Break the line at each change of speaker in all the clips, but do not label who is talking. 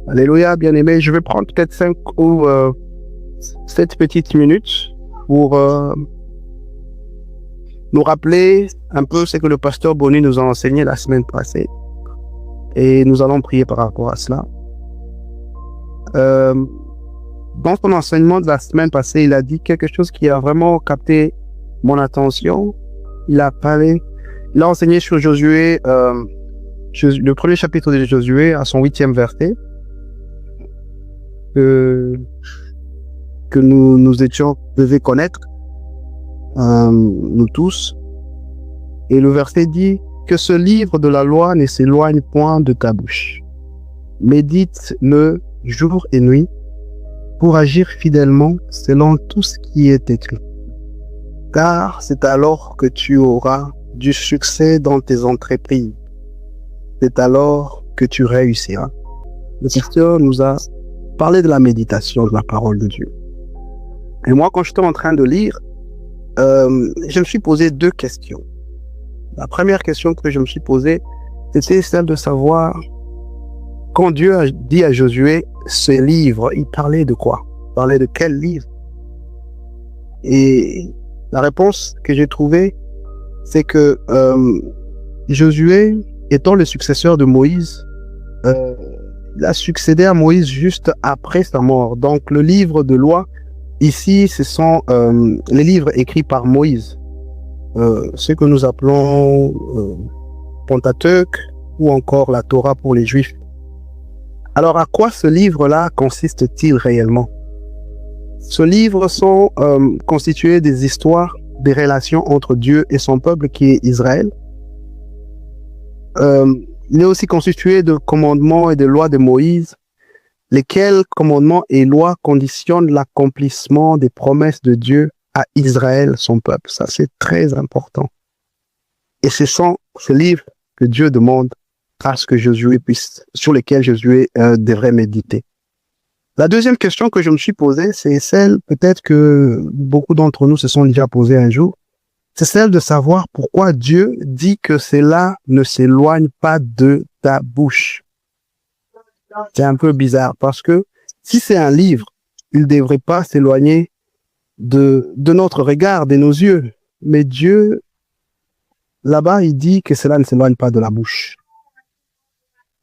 Alléluia, bien-aimé. Je vais prendre peut-être 5 ou 7 petites minutes pour nous rappeler un peu ce que le pasteur Bonny nous a enseigné la semaine passée. Et nous allons prier par rapport à cela. Dans son enseignement de la semaine passée, il a dit quelque chose qui a vraiment capté mon attention. Il a enseigné sur Josué, le premier chapitre de Josué à son 8e verset, que nous devons connaître, nous tous. Et le verset dit que ce livre de la loi ne s'éloigne point de ta bouche. Médite-le jour et nuit pour agir fidèlement selon tout ce qui est écrit. Car c'est alors que tu auras du succès dans tes entreprises. C'est alors que tu réussiras. Le pasteur nous a parlé de la méditation de la parole de Dieu. Et moi, quand j'étais en train de lire, je me suis posé 2 questions. La première question que je me suis posée, c'était celle de savoir, quand Dieu a dit à Josué, ce livre, il parlait de quoi? Il parlait de quel livre? Et la réponse que j'ai trouvée, c'est que Josué, étant le successeur de Moïse, il a succédé à Moïse juste après sa mort. Donc le livre de loi, ici, ce sont les livres écrits par Moïse. Ce que nous appelons Pentateuque ou encore la Torah pour les Juifs. Alors, à quoi ce livre-là consiste-t-il réellement? Ce livre sont constitués des histoires, des relations entre Dieu et son peuple qui est Israël. Il est aussi constitué de commandements et de lois de Moïse, lesquels commandements et lois conditionnent l'accomplissement des promesses de Dieu à Israël, son peuple. Ça, c'est très important. Et ce sont ces livres que Dieu demande à ce que Josué sur lesquels Josué devrait méditer. La deuxième question que je me suis posée, c'est celle peut-être que beaucoup d'entre nous se sont déjà posées un jour. C'est celle de savoir pourquoi Dieu dit que cela ne s'éloigne pas de ta bouche. C'est un peu bizarre parce que si c'est un livre, il ne devrait pas s'éloigner de notre regard, de nos yeux. Mais Dieu, là-bas, il dit que cela ne s'éloigne pas de la bouche.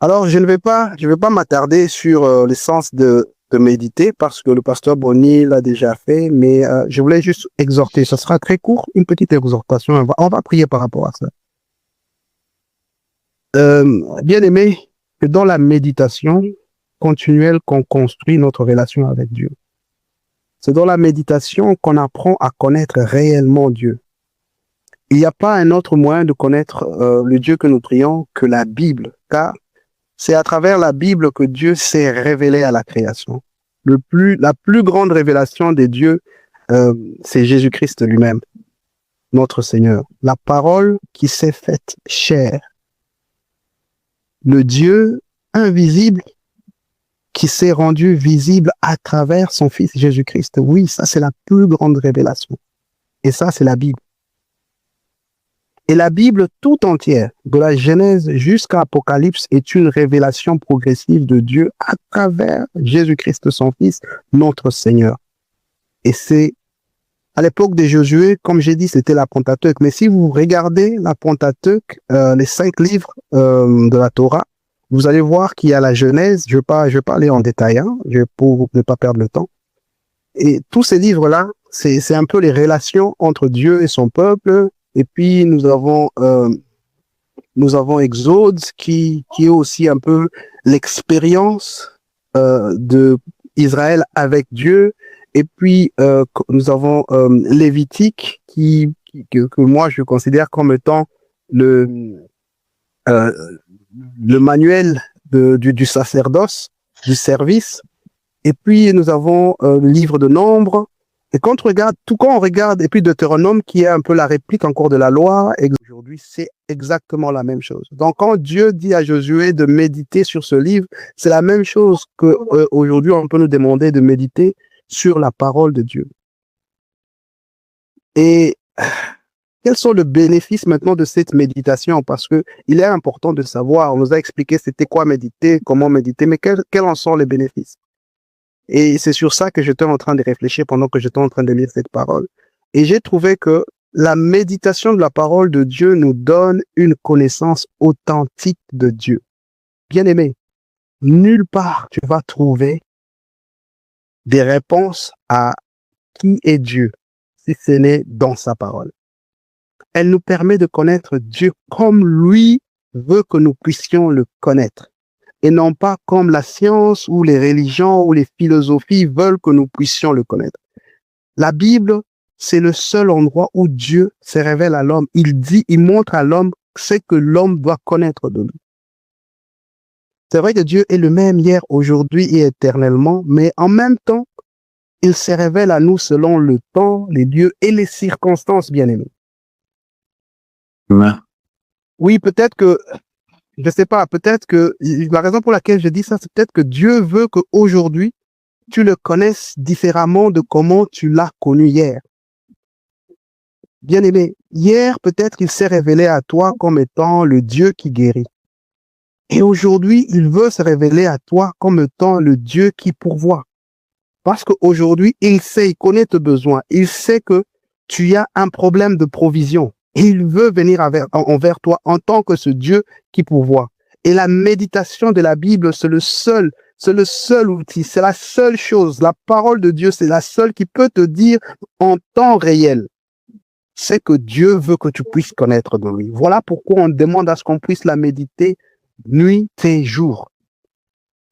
Alors, je ne vais pas m'attarder sur l'essence de méditer parce que le pasteur Bonny l'a déjà fait, mais je voulais juste exhorter. Ça sera très court, une petite exhortation. On va prier par rapport à ça. Bien aimé, que dans la méditation continuelle qu'on construit notre relation avec Dieu. C'est dans la méditation qu'on apprend à connaître réellement Dieu. Il n'y a pas un autre moyen de connaître le Dieu que nous prions que la Bible, car c'est à travers la Bible que Dieu s'est révélé à la création. La plus grande révélation de Dieu, c'est Jésus-Christ lui-même, notre Seigneur. La parole qui s'est faite chair. Le Dieu invisible qui s'est rendu visible à travers son Fils Jésus-Christ. Oui, ça c'est la plus grande révélation. Et ça c'est la Bible. Et la Bible tout entière, de la Genèse jusqu'à Apocalypse, est une révélation progressive de Dieu à travers Jésus-Christ, son Fils, notre Seigneur. Et c'est, à l'époque de Josué, comme j'ai dit, c'était la Pentateuque. Mais si vous regardez la Pentateuque, les 5 livres de la Torah, vous allez voir qu'il y a la Genèse. Je vais pas aller en détail, pour ne pas perdre le temps. Et tous ces livres-là, c'est un peu les relations entre Dieu et son peuple. Et puis, nous avons Exode qui est aussi un peu l'expérience de Israël avec Dieu. Et puis, nous avons Lévitique que moi, je considère comme étant le manuel du sacerdoce, du service. Et puis, nous avons le livre de Nombres. Et quand on regarde, et puis Deutéronome, qui est un peu la réplique encore de la loi, aujourd'hui, c'est exactement la même chose. Donc, quand Dieu dit à Josué de méditer sur ce livre, c'est la même chose qu'aujourd'hui, on peut nous demander de méditer sur la parole de Dieu. Et quels sont les bénéfices maintenant de cette méditation? Parce que il est important de savoir, on nous a expliqué c'était quoi méditer, comment méditer, mais quels en sont les bénéfices? Et c'est sur ça que j'étais en train de réfléchir pendant que j'étais en train de lire cette parole. Et j'ai trouvé que la méditation de la parole de Dieu nous donne une connaissance authentique de Dieu. Bien-aimé, nulle part tu vas trouver des réponses à qui est Dieu, si ce n'est dans sa parole. Elle nous permet de connaître Dieu comme lui veut que nous puissions le connaître, et non pas comme la science ou les religions ou les philosophies veulent que nous puissions le connaître. La Bible, c'est le seul endroit où Dieu se révèle à l'homme. Il montre à l'homme ce que l'homme doit connaître de lui. C'est vrai que Dieu est le même hier, aujourd'hui et éternellement, mais en même temps, il se révèle à nous selon le temps, les lieux et les circonstances, bien-aimés. Oui, peut-être que, je sais pas, peut-être que la raison pour laquelle je dis ça, c'est peut-être que Dieu veut qu'aujourd'hui, tu le connaisses différemment de comment tu l'as connu hier. Bien-aimé, hier, peut-être qu'il s'est révélé à toi comme étant le Dieu qui guérit. Et aujourd'hui, il veut se révéler à toi comme étant le Dieu qui pourvoit. Parce qu'aujourd'hui, il sait, il connaît tes besoins. Il sait que tu as un problème de provision. Et il veut venir envers toi en tant que ce Dieu qui pourvoit. Et la méditation de la Bible, c'est le seul outil, c'est la seule chose. La parole de Dieu, c'est la seule qui peut te dire en temps réel. C'est que Dieu veut que tu puisses connaître de lui. Voilà pourquoi on demande à ce qu'on puisse la méditer nuit et jour.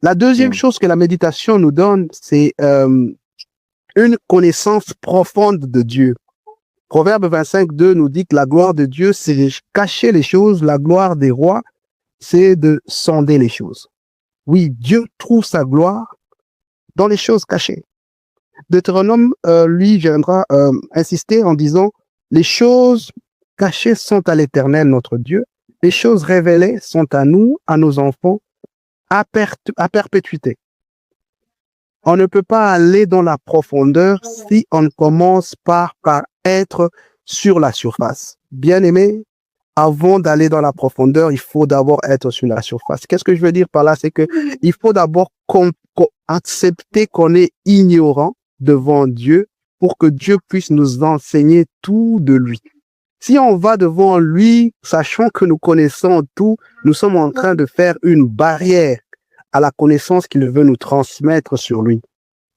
La deuxième chose que la méditation nous donne, c'est une connaissance profonde de Dieu. Proverbe 25:2 nous dit que la gloire de Dieu, c'est de cacher les choses. La gloire des rois, c'est de sonder les choses. Oui, Dieu trouve sa gloire dans les choses cachées. Deutéronome, lui, viendra insister en disant, les choses cachées sont à l'Éternel, notre Dieu. Les choses révélées sont à nous, à nos enfants, à perpétuité. On ne peut pas aller dans la profondeur si on commence par être sur la surface. Bien-aimé, avant d'aller dans la profondeur, il faut d'abord être sur la surface. Qu'est-ce que je veux dire par là? C'est que il faut d'abord accepter qu'on est ignorant devant Dieu pour que Dieu puisse nous enseigner tout de lui. Si on va devant lui, sachant que nous connaissons tout, nous sommes en train de faire une barrière à la connaissance qu'il veut nous transmettre sur lui.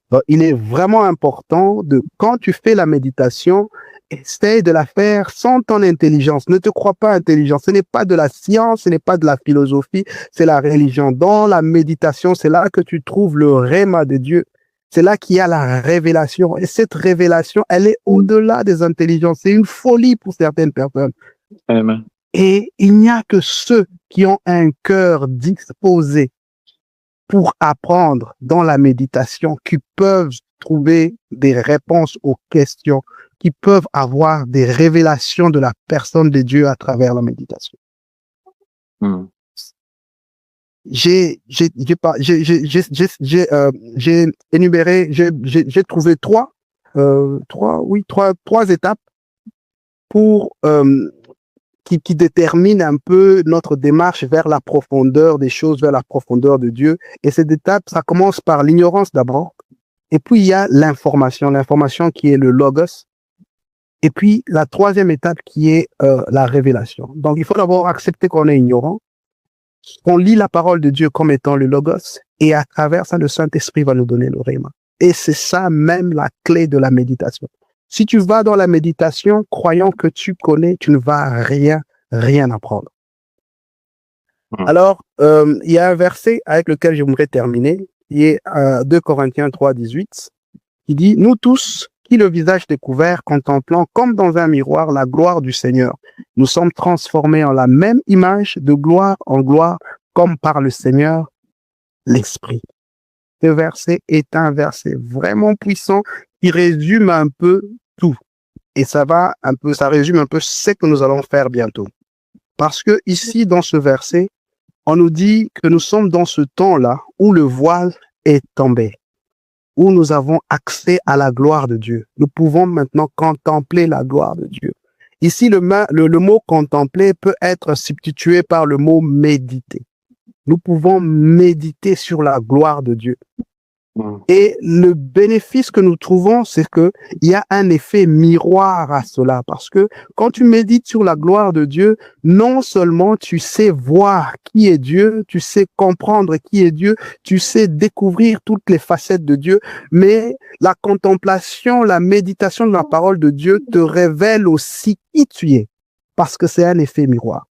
Donc, il est vraiment important quand tu fais la méditation, essaye de la faire sans ton intelligence. Ne te crois pas intelligent. Ce n'est pas de la science, ce n'est pas de la philosophie, c'est la religion. Dans la méditation, c'est là que tu trouves le réma de Dieu. C'est là qu'il y a la révélation. Et cette révélation, elle est au-delà des intelligences. C'est une folie pour certaines personnes.
Amen.
Et il n'y a que ceux qui ont un cœur disposé pour apprendre dans la méditation, qui peuvent trouver des réponses aux questions, qui peuvent avoir des révélations de la personne de Dieu à travers la méditation. J'ai énuméré, j'ai trouvé trois étapes pour qui déterminent un peu notre démarche vers la profondeur des choses, vers la profondeur de Dieu. Et cette étape, ça commence par l'ignorance d'abord. Et puis, il y a l'information qui est le logos. Et puis, la troisième étape qui est la révélation. Donc, il faut d'abord accepter qu'on est ignorant, qu'on lit la parole de Dieu comme étant le logos, et à travers ça, le Saint-Esprit va nous donner le réma. Et c'est ça même la clé de la méditation. Si tu vas dans la méditation, croyant que tu connais, tu ne vas rien apprendre. Alors, il y a un verset avec lequel j'aimerais terminer, qui est 2 Corinthiens 3:18, qui dit « Nous tous, qui le visage découvert, contemplant comme dans un miroir la gloire du Seigneur, nous sommes transformés en la même image de gloire en gloire, comme par le Seigneur, l'Esprit. » Ce verset est un verset vraiment puissant qui résume un peu tout. Et ça résume un peu ce que nous allons faire bientôt. Parce que ici, dans ce verset, on nous dit que nous sommes dans ce temps-là où le voile est tombé, où nous avons accès à la gloire de Dieu. Nous pouvons maintenant contempler la gloire de Dieu. Ici, le mot contempler peut être substitué par le mot méditer. Nous pouvons méditer sur la gloire de Dieu. Et le bénéfice que nous trouvons, c'est que il y a un effet miroir à cela, parce que quand tu médites sur la gloire de Dieu, non seulement tu sais voir qui est Dieu, tu sais comprendre qui est Dieu, tu sais découvrir toutes les facettes de Dieu, mais la contemplation, la méditation de la parole de Dieu te révèle aussi qui tu es, parce que c'est un effet miroir.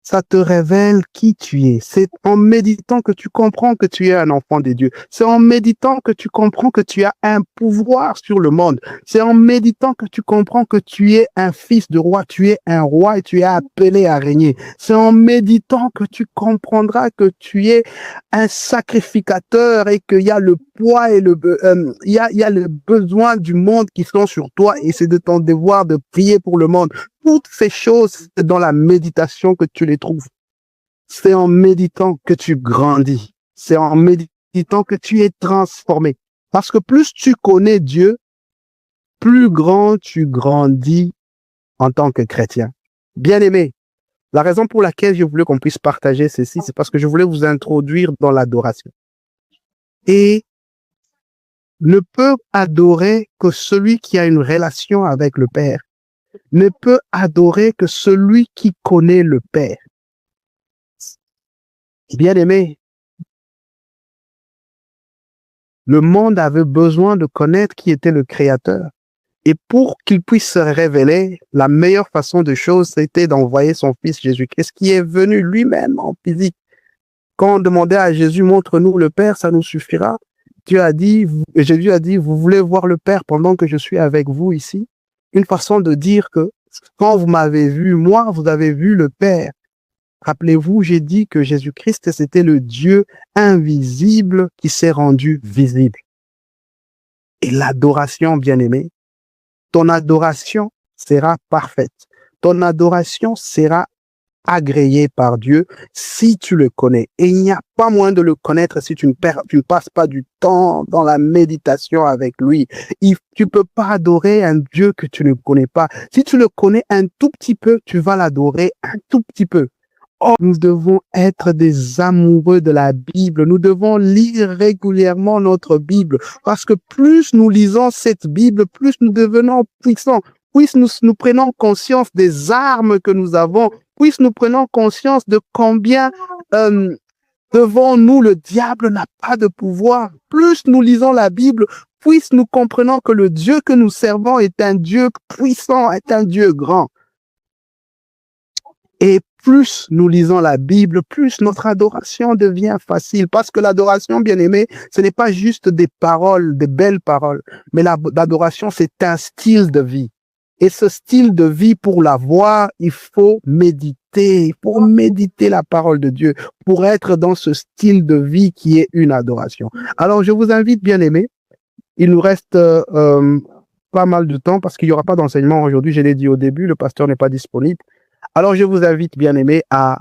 Ça te révèle qui tu es. C'est en méditant que tu comprends que tu es un enfant de Dieu. C'est en méditant que tu comprends que tu as un pouvoir sur le monde. C'est en méditant que tu comprends que tu es un fils de roi, tu es un roi et tu es appelé à régner. C'est en méditant que tu comprendras que tu es un sacrificateur et qu'il y a le poids et il y a le besoin du monde qui sont sur toi et c'est de ton devoir de prier pour le monde. Toutes ces choses, c'est dans la méditation que tu les trouves. C'est en méditant que tu grandis. C'est en méditant que tu es transformé. Parce que plus tu connais Dieu, plus grand tu grandis en tant que chrétien. Bien-aimé, la raison pour laquelle je voulais qu'on puisse partager ceci, c'est parce que je voulais vous introduire dans l'adoration. Et ne peut adorer que celui qui a une relation avec le Père. Ne peut adorer que celui qui connaît le Père. Bien-aimé, le monde avait besoin de connaître qui était le Créateur. Et pour qu'il puisse se révéler, la meilleure façon de chose, c'était d'envoyer son Fils Jésus-Christ, qui est venu lui-même en physique. Quand on demandait à Jésus, montre-nous le Père, ça nous suffira. Jésus a dit, vous voulez voir le Père pendant que je suis avec vous ici? Une façon de dire que quand vous m'avez vu, moi, vous avez vu le Père. Rappelez-vous, j'ai dit que Jésus-Christ, c'était le Dieu invisible qui s'est rendu visible. Et l'adoration, bien-aimé, ton adoration sera parfaite. Ton adoration sera agréée par Dieu si tu le connais. Et il n'y a pas moyen de le connaître si tu ne passes pas du temps dans la méditation avec lui. Tu peux pas adorer un Dieu que tu ne connais pas. Si tu le connais un tout petit peu, tu vas l'adorer un tout petit peu. Or, nous devons être des amoureux de la Bible. Nous devons lire régulièrement notre Bible. Parce que plus nous lisons cette Bible, plus nous devenons puissants. Plus nous prenons conscience des armes que nous avons. Plus nous prenons conscience de combien devant nous le diable n'a pas de pouvoir. Plus nous lisons la Bible, plus nous comprenons que le Dieu que nous servons est un Dieu puissant, est un Dieu grand. Et plus nous lisons la Bible, plus notre adoration devient facile. Parce que l'adoration, bien aimé, ce n'est pas juste des paroles, des belles paroles. Mais l'adoration, c'est un style de vie. Et ce style de vie, pour l'avoir, il faut méditer. Il faut méditer la parole de Dieu pour être dans ce style de vie qui est une adoration. Alors, je vous invite, bien aimé. Il nous reste pas mal de temps parce qu'il n'y aura pas d'enseignement aujourd'hui. Je l'ai dit au début, le pasteur n'est pas disponible. Alors, je vous invite, bien aimé, à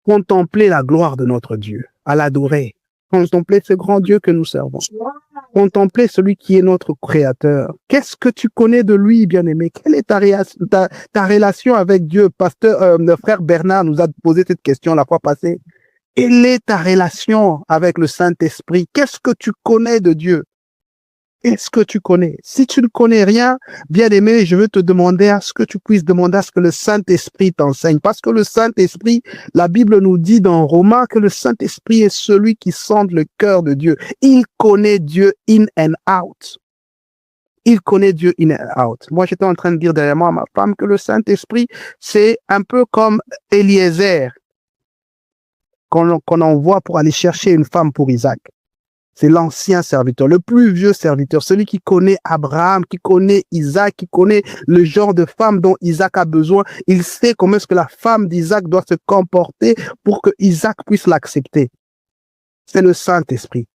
contempler la gloire de notre Dieu, à l'adorer, contempler ce grand Dieu que nous servons, contempler celui qui est notre Créateur. Qu'est-ce que tu connais de lui, bien aimé? Quelle est ta relation avec Dieu? Notre frère Bernard nous a posé cette question la fois passée. Quelle est ta relation avec le Saint-Esprit? Qu'est-ce que tu connais de Dieu? Qu'est-ce que tu connais? Si tu ne connais rien, bien aimé, je veux te demander à ce que tu puisses demander à ce que le Saint-Esprit t'enseigne. Parce que le Saint-Esprit, la Bible nous dit dans Romains que le Saint-Esprit est celui qui sonde le cœur de Dieu. Il connaît Dieu in and out. Il connaît Dieu in and out. Moi, j'étais en train de dire derrière moi à ma femme que le Saint-Esprit, c'est un peu comme Eliezer qu'on envoie pour aller chercher une femme pour Isaac. C'est l'ancien serviteur, le plus vieux serviteur, celui qui connaît Abraham, qui connaît Isaac, qui connaît le genre de femme dont Isaac a besoin. Il sait comment est-ce que la femme d'Isaac doit se comporter pour que Isaac puisse l'accepter. C'est le Saint-Esprit.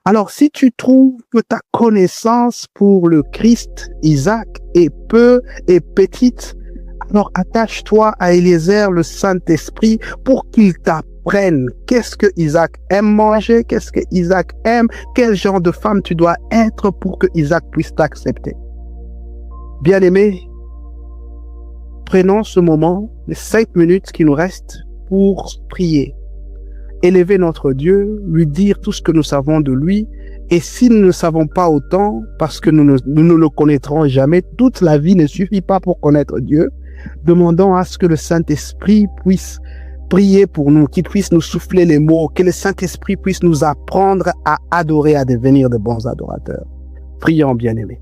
Alors, si tu trouves que ta connaissance pour le Christ, Isaac, est peu et petite, alors attache-toi à Eliezer, le Saint-Esprit, pour qu'il t'apprenne qu'est-ce que Isaac aime manger, qu'est-ce que Isaac aime, quel genre de femme tu dois être pour que Isaac puisse t'accepter. Bien-aimé, prenons ce moment, les 5 minutes qui nous restent pour prier, élever notre Dieu, lui dire tout ce que nous savons de lui. Et si nous ne savons pas autant, parce que nous ne le connaîtrons jamais, toute la vie ne suffit pas pour connaître Dieu, demandons à ce que le Saint-Esprit puisse prier pour nous, qu'il puisse nous souffler les mots, que le Saint-Esprit puisse nous apprendre à adorer, à devenir de bons adorateurs. Prions, bien-aimés.